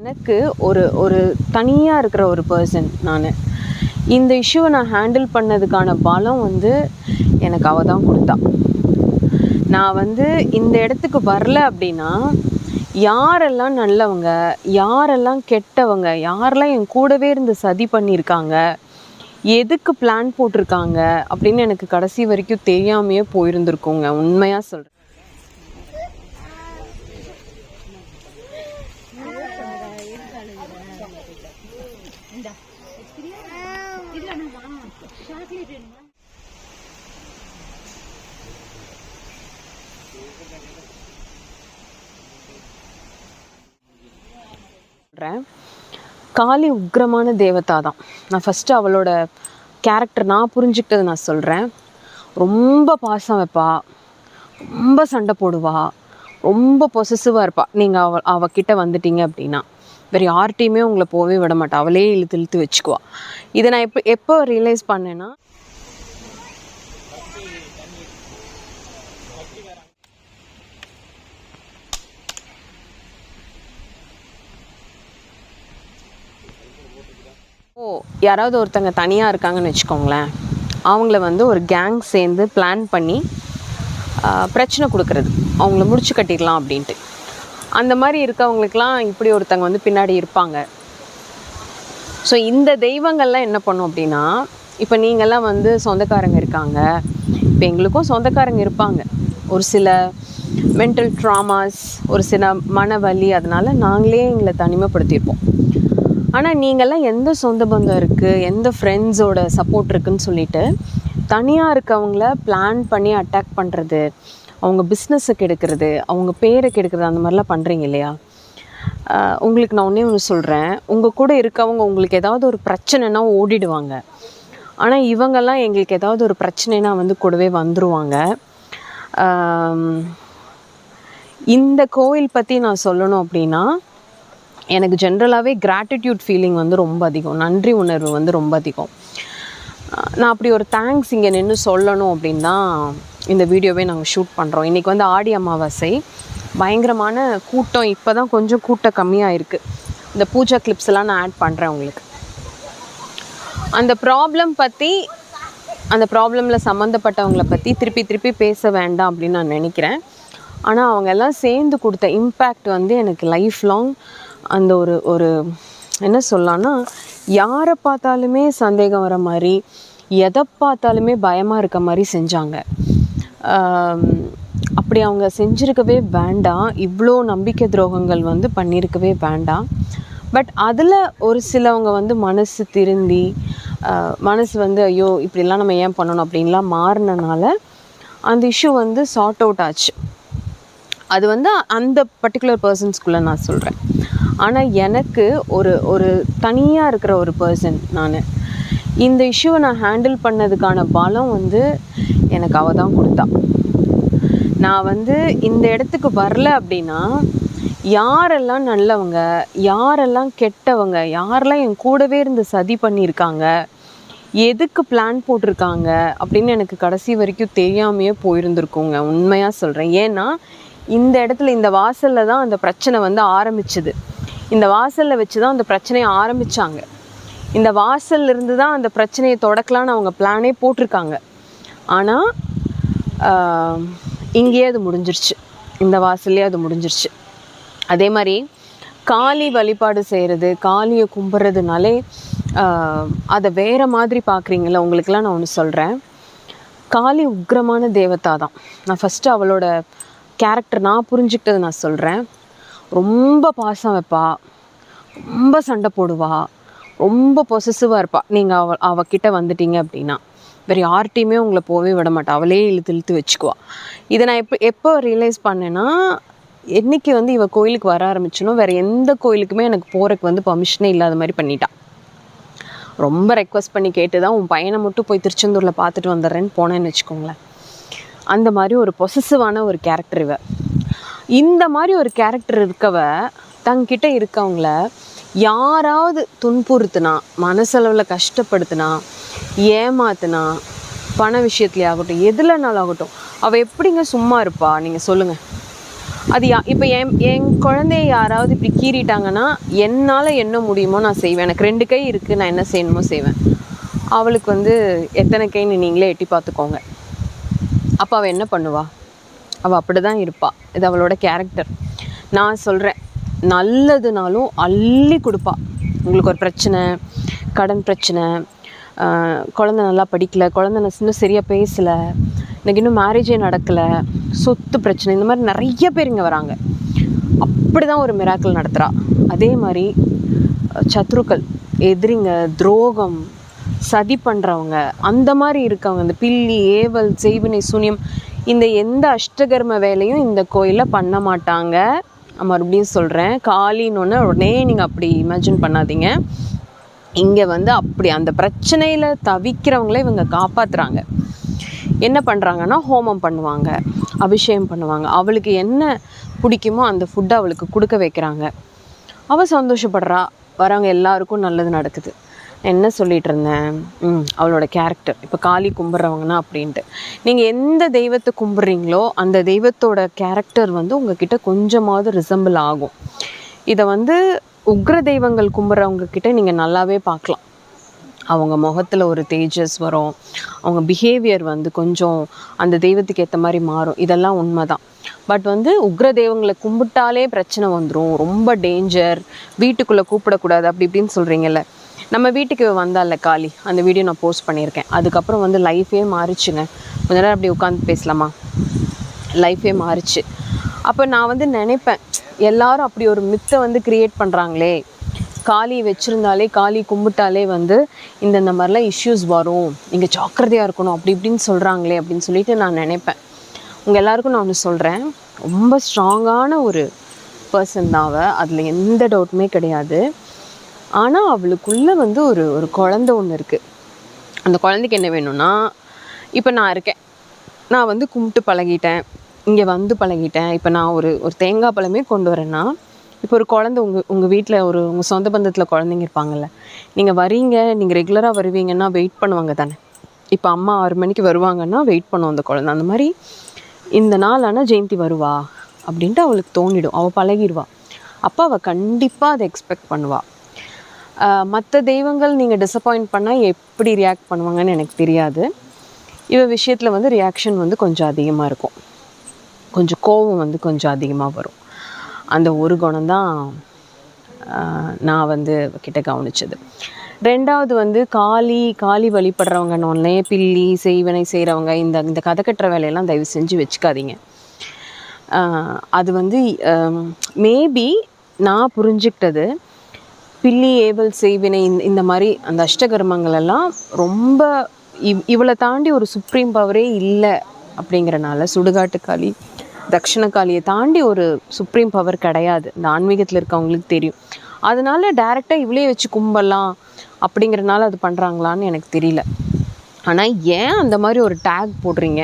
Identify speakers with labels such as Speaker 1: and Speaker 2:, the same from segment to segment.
Speaker 1: எனக்கு ஒரு தனியாக இருக்கிற ஒரு பர்சன் நான். இந்த இஷ்யூவை நான் ஹேண்டில் பண்ணதுக்கான பலம் வந்து எனக்கு அவள் தான் கொடுத்தா. நான் வந்து இந்த இடத்துக்கு வரல அப்படின்னா யாரெல்லாம் நல்லவங்க, யாரெல்லாம் கெட்டவங்க, யாரெல்லாம் என் கூடவே இருந்து சதி பண்ணியிருக்காங்க, எதுக்கு பிளான் போட்டிருக்காங்க அப்படின்னு எனக்கு கடைசி வரைக்கும் தெரியாமையே போயிருந்துருக்குங்க. உண்மையாக சொல்கிறேன். காளி உக்ரமான தேவதா தான். நான் ஃபஸ்ட்டு அவளோட கேரக்டர் நான் புரிஞ்சுக்கிட்டது நான் சொல்கிறேன். ரொம்ப பாசம் வைப்பா, ரொம்ப சண்டை போடுவா, ரொம்ப பொசசிவாக இருப்பாள். நீங்கள் அவகிட்ட வந்துட்டீங்க அப்படின்னா வேறு யார்கிட்டையுமே உங்களை போகவே விட மாட்டா. அவளே இழுத்து வச்சுக்குவா. இதை நான் எப்போ ரியலைஸ் பண்ணேன்னா, யாராவது ஒருத்தங்க தனியாக இருக்காங்கன்னு வச்சுக்கோங்களேன், அவங்கள வந்து ஒரு கேங் சேர்ந்து பிளான் பண்ணி பிரச்சனை கொடுக்கறது, அவங்கள முடிச்சு கட்டிடலாம் அப்படின்ட்டு. அந்த மாதிரி இருக்கவங்களுக்கெலாம் இப்படி ஒருத்தங்க வந்து பின்னாடி இருப்பாங்க. ஸோ இந்த தெய்வங்கள்லாம் என்ன பண்ணும் அப்படின்னா, இப்போ நீங்கள்லாம் வந்து சொந்தக்காரங்க இருக்காங்க, இப்போ எங்களுக்கும் சொந்தக்காரங்க இருப்பாங்க. ஒரு சில மென்டல் ட்ராமாஸ், ஒரு சில மனவலி, அதனால் நாங்களே எங்களை தனிமைப்படுத்தியிருப்போம். ஆனால் நீங்கள்லாம் எந்த சொந்த பந்தம் இருக்குது, எந்த ஃப்ரெண்ட்ஸோட சப்போர்ட் இருக்குதுன்னு சொல்லிட்டு தனியாக இருக்கவங்கள பிளான் பண்ணி அட்டாக் பண்ணுறது, அவங்க பிஸ்னஸை கெடுக்கிறது, அவங்க பேரை கெடுக்கிறது, அந்த மாதிரிலாம் பண்ணுறீங்க இல்லையா? உங்களுக்கு நான் ஒன்று சொல்கிறேன். உங்கள் கூட இருக்கவங்க உங்களுக்கு ஏதாவது ஒரு பிரச்சனைனா ஓடிடுவாங்க. ஆனால் இவங்கெல்லாம் எங்களுக்கு ஏதாவது ஒரு பிரச்சனைனா வந்து கூடவே வந்துடுவாங்க. இந்த கோயில் பற்றி நான் சொல்லணும் அப்படின்னா, எனக்கு ஜென்ரலாகவே கிராட்டிடியூட் ஃபீலிங் வந்து ரொம்ப அதிகம், நன்றி உணர்வு வந்து ரொம்ப அதிகம். நான் அப்படி ஒரு தேங்க்ஸ் இங்கே நின்று சொல்லணும் அப்படின்னு தான் இந்த வீடியோவே நாங்கள் ஷூட் பண்ணுறோம். இன்றைக்கி வந்து ஆடி அமாவாசை, பயங்கரமான கூட்டம். இப்போ தான் கொஞ்சம் கூட்டம் கம்மியாக இருக்குது. இந்த பூஜா கிளிப்ஸ் எல்லாம் நான் ஆட் பண்ணுறேன் உங்களுக்கு. அந்த ப்ராப்ளமில் சம்மந்தப்பட்டவங்களை பற்றி திருப்பி பேச வேண்டாம் அப்படின்னு நான் நினைக்கிறேன். ஆனால் அவங்க எல்லாம் சேர்ந்து கொடுத்த இம்பேக்ட் வந்து எனக்கு லைஃப் லாங் அந்த ஒரு என்ன சொல்லலான்னா, யாரை பார்த்தாலுமே சந்தேகம் வர மாதிரி, எதை பார்த்தாலுமே பயமாக இருக்க மாதிரி செஞ்சாங்க. அப்படி அவங்க செஞ்சுருக்கவே வேண்டாம். இவ்வளோ நம்பிக்கை துரோகங்கள் வந்து பண்ணியிருக்கவே வேண்டாம். பட் அதில் ஒரு சிலவங்க வந்து மனசு திருந்தி, மனசு வந்து ஐயோ இப்படிலாம் நம்ம ஏன் பண்ணணும் அப்படின்லாம் மாறினனால அந்த இஷ்யூ வந்து சார்ட் அவுட் ஆச்சு. அது வந்து அந்த பர்டிகுலர் பர்சன்ஸ்குள்ளே நான் சொல்கிறேன். ஆனால் எனக்கு ஒரு தனியாக இருக்கிற ஒரு பர்சன் நான். இந்த இஷ்யூவை நான் ஹேண்டில் பண்ணதுக்கான பலம் வந்து எனக்கு அவள் தான் கொடுத்தா. நான் வந்து இந்த இடத்துக்கு வரல அப்படின்னா யாரெல்லாம் நல்லவங்க, யாரெல்லாம் கெட்டவங்க, யாரெல்லாம் என் கூடவே இருந்து சதி பண்ணியிருக்காங்க, எதுக்கு பிளான் போட்டிருக்காங்க அப்படின்னு எனக்கு கடைசி வரைக்கும் தெரியாமையே போயிருந்துருக்குங்க. உண்மையாக சொல்கிறேன். ஏன்னா இந்த இடத்துல, இந்த வாசலில் தான் அந்த பிரச்சனை வந்து ஆரம்பிச்சுது. இந்த வாசலில் வச்சு தான் அந்த பிரச்சனையை ஆரம்பித்தாங்க. இந்த வாசல்ல இருந்து தான் அந்த பிரச்சனையை தொடக்கலான்னு அவங்க பிளானே போட்டிருக்காங்க. ஆனால் இங்கேயே அது முடிஞ்சிருச்சு, இந்த வாசல்லே அது முடிஞ்சிருச்சு. அதே மாதிரி காளி வழிபாடு செய்கிறது, காளியை கும்பிட்றதுனாலே அதை வேறு மாதிரி பார்க்குறீங்களா? உங்களுக்கெல்லாம் நான் ஒன்று சொல்கிறேன். காளி உக்ரமான தேவதா தான். நான் ஃபஸ்ட்டு அவளோட கேரக்டர் நான் புரிஞ்சுக்கிட்டது நான் சொல்கிறேன். ரொம்ப பாசம் வைப்பா, ரொம்ப சண்டை போடுவா, ரொம்ப பொசசிவாக இருப்பாள். நீங்கள் அவகிட்ட வந்துட்டீங்க அப்படின்னா வேறு யார்கிட்டையுமே உங்களை போகவே விட மாட்டா. அவளே இழுத்து வச்சுக்குவா. இதை நான் எப்போ ரியலைஸ் பண்ணேன்னா, என்றைக்கு வந்து இவள் கோயிலுக்கு வர ஆரம்பிச்சனோ வேறு எந்த கோயிலுக்குமே எனக்கு போகிறதுக்கு வந்து பர்மிஷனே இல்லாத மாதிரி பண்ணிட்டான். ரொம்ப ரெக்வஸ்ட் பண்ணி கேட்டு தான் உன் பையனை மட்டும் போய் திருச்செந்தூரில் பார்த்துட்டு வந்துடுறேன்னு போனேன்னு வச்சுக்கோங்களேன். அந்த மாதிரி ஒரு பொசசிவான ஒரு கேரக்டர் இவ. இந்த மாதிரி ஒரு கேரக்டர் இருக்கவ தங்கிட்ட இருக்கவங்கள யாராவது துன்புறுத்துனா, மனசளவில் கஷ்டப்படுத்தினா, ஏமாத்துனா, பண விஷயத்துலேயே ஆகட்டும், எதுலனாலும் ஆகட்டும், அவள் எப்படிங்க சும்மா இருப்பா? நீங்கள் சொல்லுங்கள். அது இப்போ என் குழந்தைய யாராவது இப்படி கீறிட்டாங்கன்னா என்னால் என்ன முடியுமோ நான் செய்வேன். எனக்கு 2 கை இருக்குது, நான் என்ன செய்யணுமோ செய்வேன். அவளுக்கு வந்து எத்தனை கைன்னு நீங்களே எட்டி பார்த்துக்கோங்க. அப்போ அவள் என்ன பண்ணுவா? அவள் அப்படி தான் இருப்பாள். இது அவளோட கேரக்டர். நான் சொல்கிறேன், நல்லதுனாலும் அள்ளி கொடுப்பா. உங்களுக்கு ஒரு பிரச்சனை, கடன் பிரச்சனை, குழந்த நல்லா படிக்கலை, குழந்த இன்னும் சரியாக பேசலை, எனக்கு இன்னும் மேரேஜே நடக்கலை, சொத்து பிரச்சனை, இந்த மாதிரி நிறைய பேர் இங்கே வராங்க. அப்படி தான் ஒரு மிராக்கிள் நடத்துகிறா. அதே மாதிரி சத்ருக்கள், எதிரிங்க, துரோகம், சதி பண்ணுறவங்க, அந்த மாதிரி இருக்கவங்க, இந்த பில்லி, ஏவல், செய்வினை, சூனியம், இந்த எந்த அஷ்டகர்ம வேலையும் இந்த கோயிலில் பண்ண மாட்டாங்க. மறுபடியும் சொல்கிறேன், காளின்னு உடனே நீங்கள் அப்படி இமேஜின் பண்ணாதீங்க. இங்கே வந்து அப்படி அந்த பிரச்சனையில் தவிக்கிறவங்களே இவங்க காப்பாற்றுறாங்க. என்ன பண்ணுறாங்கன்னா, ஹோமம் பண்ணுவாங்க, அபிஷேகம் பண்ணுவாங்க, அவளுக்கு என்ன பிடிக்குமோ அந்த ஃபுட்டை அவளுக்கு கொடுக்க வைக்கிறாங்க. அவள் சந்தோஷப்படுறா, வரவங்க எல்லாருக்கும் நல்லது நடக்குது. என்ன சொல்லிகிட்டு இருந்தேன், அவளோட கேரக்டர். இப்போ காளி கும்பிட்றவங்கன்னா அப்படின்ட்டு, நீங்கள் எந்த தெய்வத்தை கும்பிட்றீங்களோ அந்த தெய்வத்தோட கேரக்டர் வந்து உங்ககிட்ட கொஞ்சமாவது ரிசம்பிள் ஆகும். இதை வந்து உக்ர தெய்வங்கள் கும்பிட்றவங்க கிட்ட நீங்கள் நல்லாவே பார்க்கலாம். அவங்க முகத்தில் ஒரு தேஜஸ் வரும், அவங்க பிஹேவியர் வந்து கொஞ்சம் அந்த தெய்வத்துக்கு ஏற்ற மாதிரி மாறும். இதெல்லாம் உண்மை தான். பட் வந்து உக்ர தெய்வங்களை கும்பிட்டாலே பிரச்சனை வந்துடும், ரொம்ப டேஞ்சர், வீட்டுக்குள்ளே கூப்பிடக்கூடாது அப்படி இப்படின்னு சொல்கிறீங்கல்ல. நம்ம வீட்டுக்கு வந்தால காளி, அந்த வீடியோ நான் போஸ்ட் பண்ணியிருக்கேன். அதுக்கப்புறம் வந்து லைஃபே மாறிச்சுங்க. கொஞ்ச நேரம் அப்படி உட்காந்து பேசலாமா? லைஃபே மாறிச்சு. அப்போ நான் வந்து நினைப்பேன், எல்லாரும் அப்படி ஒரு மித்தை வந்து க்ரியேட் பண்ணுறாங்களே, காளி வச்சுருந்தாலே, காளி கும்பிட்டாலே வந்து இந்த மாதிரிலாம் இஷ்யூஸ் வரும், நீங்கள் ஜாக்கிரதையாக இருக்கணும் அப்படி இப்படின்னு சொல்கிறாங்களே அப்படின்னு சொல்லிட்டு நான் நினைப்பேன். உங்கள் எல்லாருக்கும் நான் ஒன்று சொல்கிறேன், ரொம்ப ஸ்ட்ராங்கான ஒரு பர்சன் தான் அவள், அதில் எந்த டவுட்டுமே கிடையாது. ஆனால் அவளுக்குள்ளே வந்து ஒரு குழந்தை ஒன்று இருக்குது. அந்த குழந்தைக்கு என்ன வேணும்னா, இப்போ நான் இருக்கேன், நான் வந்து கும்பிட்டு பழகிட்டேன், இங்கே வந்து பழகிட்டேன். இப்போ நான் ஒரு தேங்காய் பழமே கொண்டு வரேன்னா, இப்போ ஒரு குழந்தை உங்கள் வீட்டில் உங்கள் சொந்த பந்தத்தில் குழந்தைங்க இருப்பாங்கள்ல, நீங்கள் வரீங்க, நீங்கள் ரெகுலராக வருவீங்கன்னா வெயிட் பண்ணுவாங்க தானே. இப்போ அம்மா 6 மணிக்கு வருவாங்கன்னா வெயிட் பண்ணுவோம் அந்த குழந்தை. அந்த மாதிரி இந்த நாள் ஆனால் ஜெயந்தி வருவா அப்படின்ட்டு அவளுக்கு தோணிடும், அவள் பழகிடுவா. அப்போ அவள் கண்டிப்பாக அதை எக்ஸ்பெக்ட் பண்ணுவாள். மற்ற தெய்வங்கள் நீங்கள் டிசப்பாயிண்ட் பண்ணால் எப்படி ரியாக்ட் பண்ணுவாங்கன்னு எனக்கு தெரியாது. இவ விஷயத்தில் வந்து ரியாக்ஷன் வந்து கொஞ்சம் அதிகமாக இருக்கும், கொஞ்சம் கோபம் வந்து கொஞ்சம் அதிகமாக வரும். அந்த ஒரு குணம்தான் நான் வந்து கிட்ட கவனிச்சது. 2வது வந்து காளி வழிபடுறவங்கன்னொன்னே பில்லி, செய்வனை செய்கிறவங்க, இந்த கதை கட்டுற வேலையெல்லாம் தயவு செஞ்சு வச்சுக்காதீங்க. அது வந்து மேபி நான் புரிஞ்சுக்கிட்டது, பில்லி, ஏவல், செய்வினை, இந்த மாதிரி அந்த அஷ்டகர்மங்களெல்லாம் ரொம்ப இவளை தாண்டி ஒரு சுப்ரீம் பவரே இல்லை அப்படிங்கிறனால, சுடுகாட்டு காளி, தக்ஷண காளியை தாண்டி ஒரு சுப்ரீம் பவர் கிடையாது, இந்த ஆன்மீகத்தில் இருக்கவங்களுக்கு தெரியும். அதனால டைரெக்டாக இவளே வச்சு கும்பலாம் அப்படிங்கிறனால அது பண்ணுறாங்களான்னு எனக்கு தெரியல. ஆனால் ஏன் அந்த மாதிரி ஒரு டேக் போடுறீங்க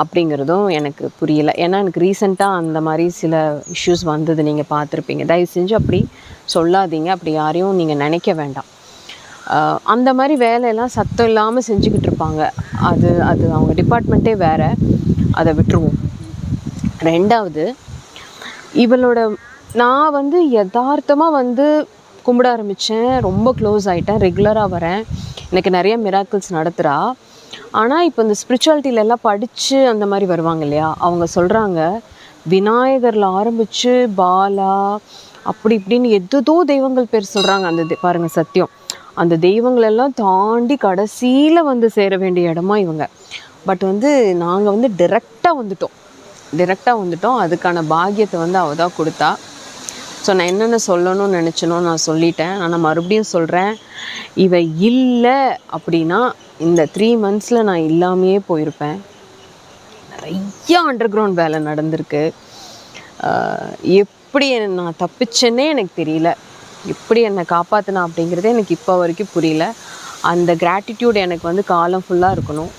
Speaker 1: அப்படிங்கிறதும் எனக்கு புரியல. ஏன்னா எனக்கு ரீசெண்டாக அந்த மாதிரி சில இஷ்யூஸ் வந்தது, நீங்கள் பார்த்துருப்பீங்க. தயவு செஞ்சு அப்படி சொல்லாதீங்க, அப்படி யாரையும் நீங்கள் நினைக்க வேண்டாம். அந்த மாதிரி வேலையெல்லாம் சத்தம் இல்லாமல் செஞ்சுக்கிட்டு இருப்பாங்க. அது அவங்க டிபார்ட்மெண்ட்டே வேறு, அதை விட்டுருவோம். 2வது, இவளோட நான் வந்து யதார்த்தமாக வந்து கும்பிட ஆரம்பித்தேன், ரொம்ப க்ளோஸ் ஆகிட்டேன், ரெகுலராக வரேன், எனக்கு நிறைய மிராக்கிள்ஸ் நடத்துகிறா. ஆனால் இப்போ இந்த ஸ்பிரிச்சுவாலிட்டியிலெல்லாம் படித்து அந்த மாதிரி வருவாங்க இல்லையா, அவங்க சொல்கிறாங்க, விநாயகரில் ஆரம்பித்து பாலா அப்படி இப்படின்னு எதோ தெய்வங்கள் பேர் சொல்கிறாங்க. அந்த பாருங்கள் சத்தியம், அந்த தெய்வங்களெல்லாம் தாண்டி கடைசியில் வந்து சேர வேண்டிய இடமா இவங்க. பட் வந்து நாங்கள் வந்து டிரெக்டாக வந்துட்டோம். அதுக்கான பாக்கியத்தை வந்து அவள் தான் கொடுத்தா. ஸோ நான் என்னென்ன சொல்லணும்னு நினச்சனோ நான் சொல்லிட்டேன். ஆனால் மறுபடியும் சொல்கிறேன், இவ இல்லை அப்படின்னா இந்த 3 monthஸில் நான் இல்லாமையே போயிருப்பேன். நிறைய அண்டர் கிரவுண்ட் வேலை நடந்திருக்கு. எப்படி நான் தப்பிச்சேன்னே எனக்கு தெரியல, எப்படி என்னை காப்பாற்றினா அப்படிங்கிறதே எனக்கு இப்போ வரைக்கும் புரியல. அந்த கிராட்டிடியூட் எனக்கு வந்து காலம் ஃபுல்லாக இருக்கணும்.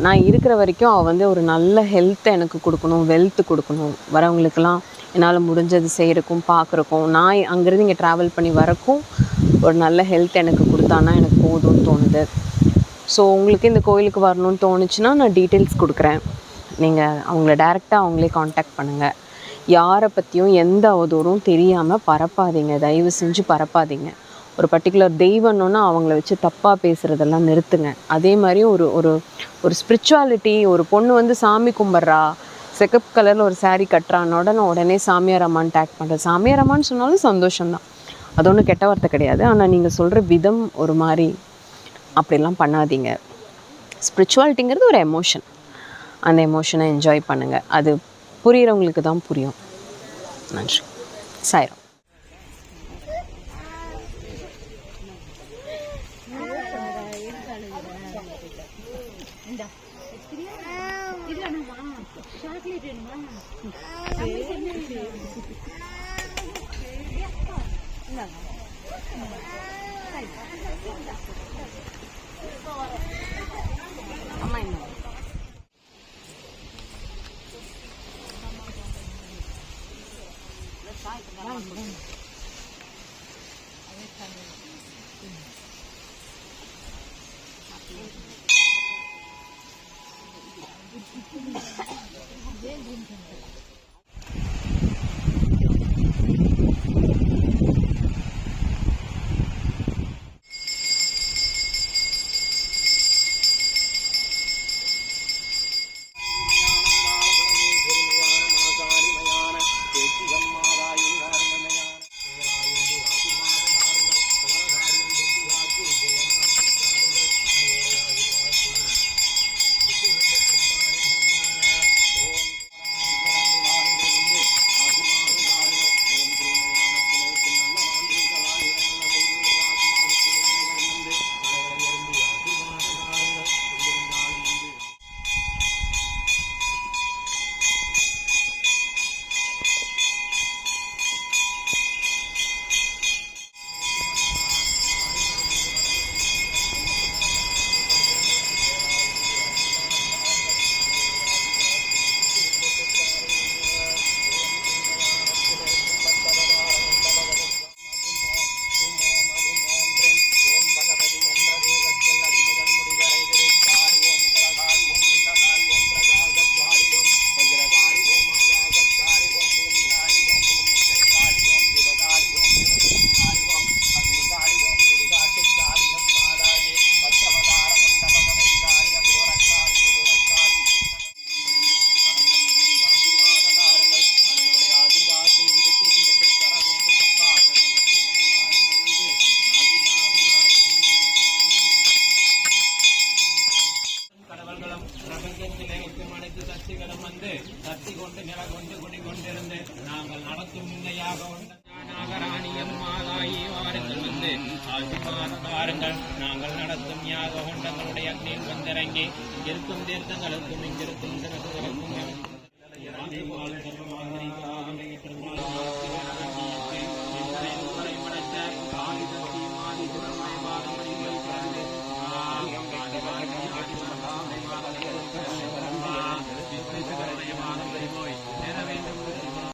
Speaker 1: நான் இருக்கிற வரைக்கும் அவள் வந்து ஒரு நல்ல ஹெல்த்தை எனக்கு கொடுக்கணும், வெல்த்து கொடுக்கணும், வரவங்களுக்கெல்லாம் என்னால் முடிஞ்சது செய்கிறக்கும் பார்க்குறக்கும், நான் அங்கேருந்து இங்கே ட்ராவல் பண்ணி வரக்கும் ஒரு நல்ல ஹெல்த் எனக்கு கொடுத்தானா எனக்கு போதும்னு தோணுது. ஸோ உங்களுக்கு இந்த கோயிலுக்கு வரணும்னு தோணுச்சுன்னா நான் டீட்டெயில்ஸ் கொடுக்குறேன். நீங்கள் அவங்கள டைரெக்டாக அவங்களே காண்டாக்ட் பண்ணுங்கள். யாரை பற்றியும் எந்த அவதூறும் தெரியாமல் பரப்பாதீங்க, தயவு செஞ்சு பரப்பாதீங்க. ஒரு பர்டிகுலர் தெய்வம்னோன்னா அவங்கள வச்சு தப்பாக பேசுகிறதெல்லாம் நிறுத்துங்க. அதே மாதிரி ஒரு ஒரு ஒரு ஸ்பிரிச்சுவாலிட்டி, ஒரு பொண்ணு வந்து சாமி கும்பிட்றா, செகப் கலரில் ஒரு சாரீ கட்டுறான்னு உடனே சாமியார் அம்மான்னு டேக் பண்ணுறது. சாமியார் அம்மான்னு சொன்னாலும் சந்தோஷம்தான், அது ஒன்றும் கெட்ட வார்த்தை கிடையாது. ஆனால் நீங்கள் சொல்கிற விதம் ஒரு மாதிரி, அப்படிலாம் பண்ணாதீங்க. ஸ்பிரிச்சுவாலிட்டிங்கிறது ஒரு எமோஷன், அந்த எமோஷனை என்ஜாய் பண்ணுங்கள். அது புரிகிறவங்களுக்கு தான் புரியும். நன்றி. சாய்ராம்.
Speaker 2: நாங்கள் நடத்தும் யாக கொண்டங்களுடைய அக்னியில் வந்திறங்கி இங்கிருக்கும் தீர்த்தங்களுக்கும் இங்கிருக்கும்